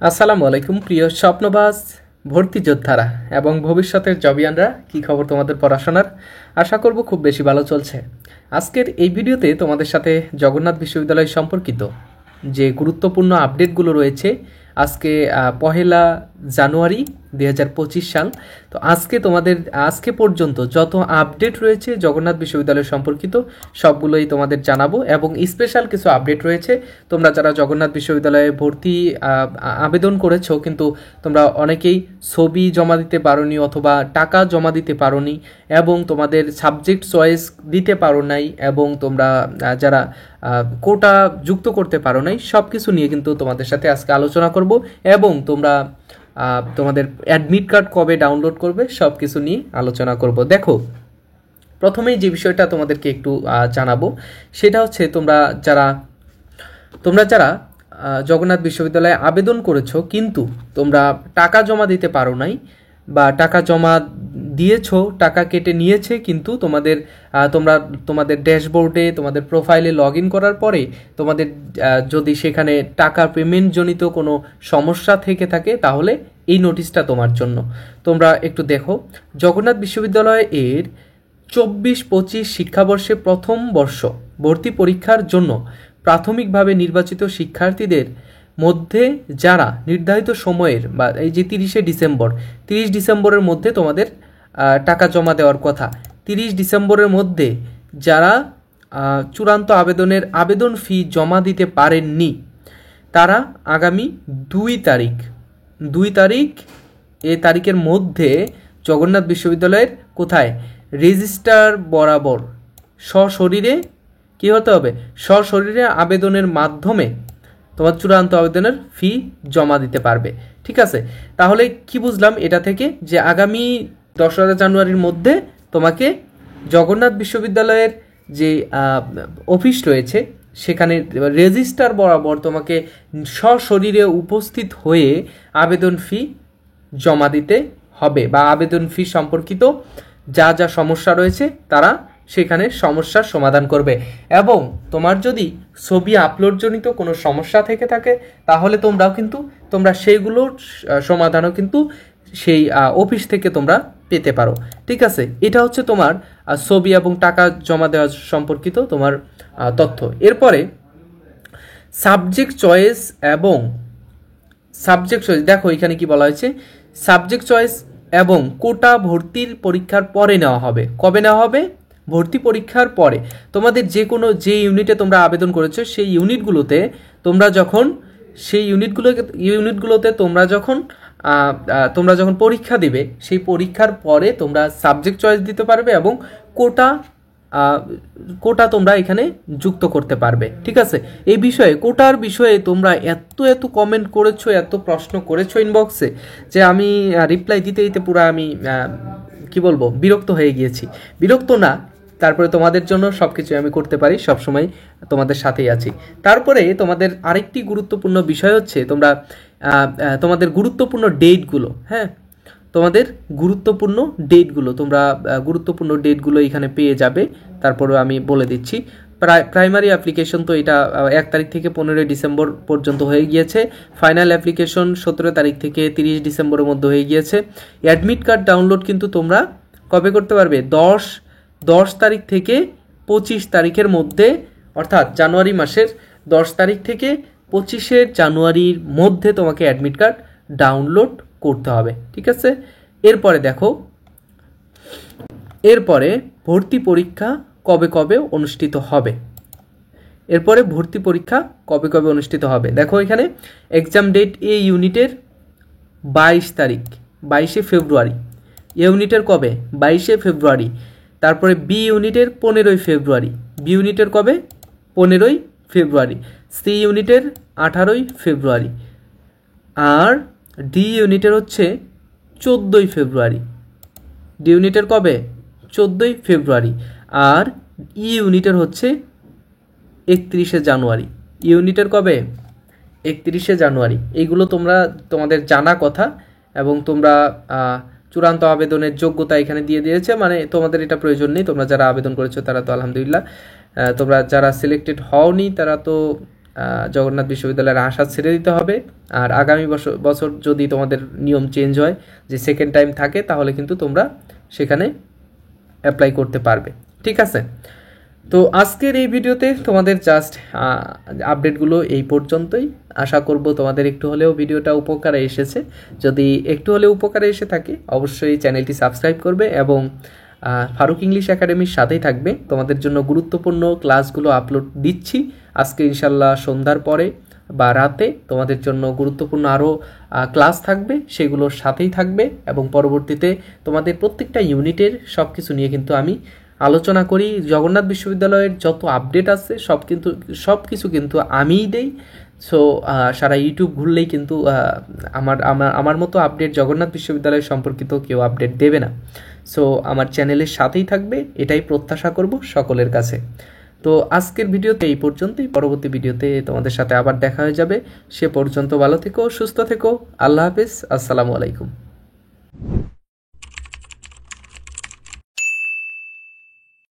আসসালামু আলাইকুম প্রিয় স্বপ্নবাজ ভর্তি যোদ্ধারা এবং ভবিষ্যতের জবিয়ানরা, কি খবর তোমাদের পড়াশোনার? আশা করব খুব বেশি ভালো চলছে। আজকের এই ভিডিওতে তোমাদের সাথে জগন্নাথ বিশ্ববিদ্যালয় সম্পর্কিত যে গুরুত্বপূর্ণ আপডেটগুলো রয়েছে, আজকে 1 জানুয়ারি 2025 সাল। তো আজকে পর্যন্ত যত আপডেট রয়েছে জগন্নাথ বিশ্ববিদ্যালয় সম্পর্কিত সবগুলোই তোমাদের জানাবো, এবং স্পেশাল কিছু আপডেট রয়েছে। তোমরা যারা জগন্নাথ বিশ্ববিদ্যালয়ে ভর্তি আবেদন করেছো, কিন্তু তোমরা অনেকেই ছবি জমা দিতে পারোনি অথবা টাকা জমা দিতে পারোনি, এবং তোমাদের সাবজেক্ট চয়েস দিতে পারো নাই, এবং তোমরা যারা কোটা যুক্ত করতে পারো নাই, সব কিছু নিয়ে কিন্তু তোমাদের সাথে আজকে আলোচনা করব, এবং তোমরা তোমাদের অ্যাডমিট কার্ড কবে ডাউনলোড করবে সব কিছু নিয়ে আলোচনা করব। দেখো, প্রথমেই যে বিষয়টা তোমাদেরকে একটু জানাবো সেটা হচ্ছে তোমরা যারা জগন্নাথ বিশ্ববিদ্যালয়ে আবেদন করেছো কিন্তু তোমরা টাকা জমা দিতে পারো নাই, বা টাকা জমা দিয়েছো, টাকা কেটে নিয়েছে, কিন্তু তোমাদের ড্যাশবোর্ডে তোমাদের প্রোফাইলে লগ ইন করার পরে তোমাদের যদি সেখানে টাকা পেমেন্ট জনিত কোনো সমস্যা থেকে থাকে, তাহলে এই নোটিশটা তোমার জন্য। তোমরা একটু দেখো, জগন্নাথ বিশ্ববিদ্যালয় এর 24-25 শিক্ষাবর্ষে প্রথম বর্ষ ভর্তি পরীক্ষার জন্য প্রাথমিকভাবে নির্বাচিত শিক্ষার্থীদের মধ্যে যারা নির্ধারিত সময়ের বা এই যে 30 ডিসেম্বরের মধ্যে তোমাদের টাকা জমা দেওয়ার কথা, 30 ডিসেম্বরের মধ্যে যারা চূড়ান্ত আবেদন ফি জমা দিতে পারেননি, তারা আগামী 2 তারিখ এই তারিখের মধ্যে জগন্নাথ বিশ্ববিদ্যালয়ের কোথায় রেজিস্ট্রার বরাবর সশরীরে কী হতে হবে, সশরীরে আবেদনের মাধ্যমে তোমার চূড়ান্ত আবেদনের ফি জমা দিতে পারবে। ঠিক আছে, তাহলে কি বুঝলাম এটা থেকে, যে আগামী 10 জানুয়ারির মধ্যে তোমাকে জগন্নাথ বিশ্ববিদ্যালয়ের যে অফিস রয়েছে সেখানে রেজিস্ট্রার বরাবর তোমাকে সশরীরে উপস্থিত হয়ে আবেদন ফি জমা দিতে হবে, বা আবেদন ফি সম্পর্কিত যা যা সমস্যা রয়েছে তারা সেখানে সমস্যার সমাধান করবে। এবং তোমার যদি ছবি আপলোডজনিত কোনো সমস্যা থেকে থাকে, তাহলে তোমরা সেইগুলোর সমাধানও কিন্তু সেই অফিস থেকে তোমরা পেতে পারো। ঠিক আছে, এটা হচ্ছে তোমার ছবি এবং টাকা জমা দেওয়া সম্পর্কিত তোমার তথ্য। এরপরে সাবজেক্ট চয়েস দেখো এখানে কি বলা হয়েছে, সাবজেক্ট চয়েস এবং কোটা ভর্তির পরীক্ষার পরে নেওয়া হবে। কবে নেওয়া হবে? ভর্তি পরীক্ষার পরে। তোমাদের যে ইউনিটে তোমরা আবেদন করেছো সেই ইউনিটগুলোতে তোমরা যখন পরীক্ষা দিবে, সেই পরীক্ষার পরে তোমরা সাবজেক্ট চয়েস দিতে পারবে এবং কোটা তোমরা এখানে যুক্ত করতে পারবে। ঠিক আছে, এই বিষয়ে কোটার বিষয়ে তোমরা এত কমেন্ট করেছো, এত প্রশ্ন করেছো ইনবক্সে, যে আমি রিপ্লাই দিতে পুরো আমি কি বলবো, বিরক্ত হয়ে গিয়েছি। বিরক্ত না, তারপরে তোমাদের জন্য সব কিছু আমি করতে পারি, সবসময় তোমাদের সাথেই আছি। তারপরে তোমাদের আরেকটি গুরুত্বপূর্ণ বিষয় হচ্ছে তোমাদের গুরুত্বপূর্ণ ডেটগুলো। হ্যাঁ, তোমাদের গুরুত্বপূর্ণ ডেটগুলো এখানে পেয়ে যাবে। তারপরে আমি বলে দিচ্ছি, প্রাইমারি অ্যাপ্লিকেশন তো এটা 1 তারিখ থেকে 15 ডিসেম্বর পর্যন্ত হয়ে গিয়েছে। ফাইনাল অ্যাপ্লিকেশন 17 তারিখ থেকে 30 ডিসেম্বরের মধ্যে হয়ে গিয়েছে। অ্যাডমিট কার্ড ডাউনলোড কিন্তু তোমরা কবে করতে পারবে? 10 তারিখ থেকে 25 তারিখের মধ্যে, অর্থাৎ জানুয়ারি মাসের 10 তারিখ থেকে 25 জানুয়ারির মধ্যে তোমাকে অ্যাডমিট কার্ড ডাউনলোড করতে হবে। ঠিক আছে, এরপরে ভর্তি পরীক্ষা কবে অনুষ্ঠিত হবে? দেখো এখানে এক্সাম ডেট এ ইউনিটের 22 ফেব্রুয়ারি। এ ইউনিটের কবে? 22 ফেব্রুয়ারি। তারপরে বি ইউনিটের 15 ফেব্রুয়ারি। বি ইউনিটের কবে? 15 ফেব্রুয়ারি। সি ইউনিটের 18 ফেব্রুয়ারি। আর ডি ইউনিটের হচ্ছে 14 ফেব্রুয়ারি। ডি ইউনিটের কবে? 14 ফেব্রুয়ারি। আর ই ইউনিটের হচ্ছে 31 জানুয়ারি। ইউনিটের কবে? 31 জানুয়ারি। এইগুলো তোমাদের জানা কথা, এবং তোমরা চূড়ান্ত আবেদনের যোগ্যতা এখানে দিয়ে দিয়েছে, মানে তোমাদের এটা প্রয়োজন নেই। তোমরা যারা আবেদন করেছো তারা তো আলহামদুলিল্লাহ, তোমরা যারা সিলেক্টেড হওনি তারা তো জগন্নাথ বিশ্ববিদ্যালয়ের আশা ছেড়ে দিতে হবে। আর আগামী বছর যদি তোমাদের নিয়ম চেঞ্জ হয়, যে সেকেন্ড টাইম থাকে, তাহলে কিন্তু তোমরা সেখানে অ্যাপ্লাই করতে পারবে। ঠিক আছে, তো আজকের এই ভিডিওতে তোমাদের জাস্ট আপডেটগুলো এই পর্যন্তই। আশা করব তোমাদের একটু হলেও ভিডিওটা উপকারে এসেছে। যদি একটু হলেও উপকারে এসে থাকে, অবশ্যই চ্যানেলটি সাবস্ক্রাইব করবে এবং ফারুক ইংলিশ একাডেমির সাথেই থাকবে। তোমাদের জন্য গুরুত্বপূর্ণ ক্লাসগুলো আপলোড দিচ্ছি আজকে ইনশাল্লাহ সন্ধ্যার পরে বা রাতে। তোমাদের জন্য গুরুত্বপূর্ণ আরও ক্লাস থাকবে, সেগুলোর সাথেই থাকবে এবং পরবর্তীতে তোমাদের প্রত্যেকটা ইউনিটের সব কিছু নিয়ে কিন্তু আমি আলোচনা করি। জগন্নাথ বিশ্ববিদ্যালয়ের যত আপডেট আছে সব কিছু কিন্তু আমিই দেই। সো সারা ইউটিউব ঘুরলেই কিন্তু আমার মতো আপডেট জগন্নাথ বিশ্ববিদ্যালয় সম্পর্কিত কেউ আপডেট দেবে না। সো আমার চ্যানেলের সাথেই থাকবে, এটাই প্রত্যাশা করব সকলের কাছে। তো আজকের ভিডিওতে এই পর্যন্তই। পরবর্তী ভিডিওতে তোমাদের সাথে আবার দেখা হয়ে যাবে। সে পর্যন্ত ভালো থেকো, সুস্থ থেকো। আল্লাহ হাফেজ, আসসালামু আলাইকুম।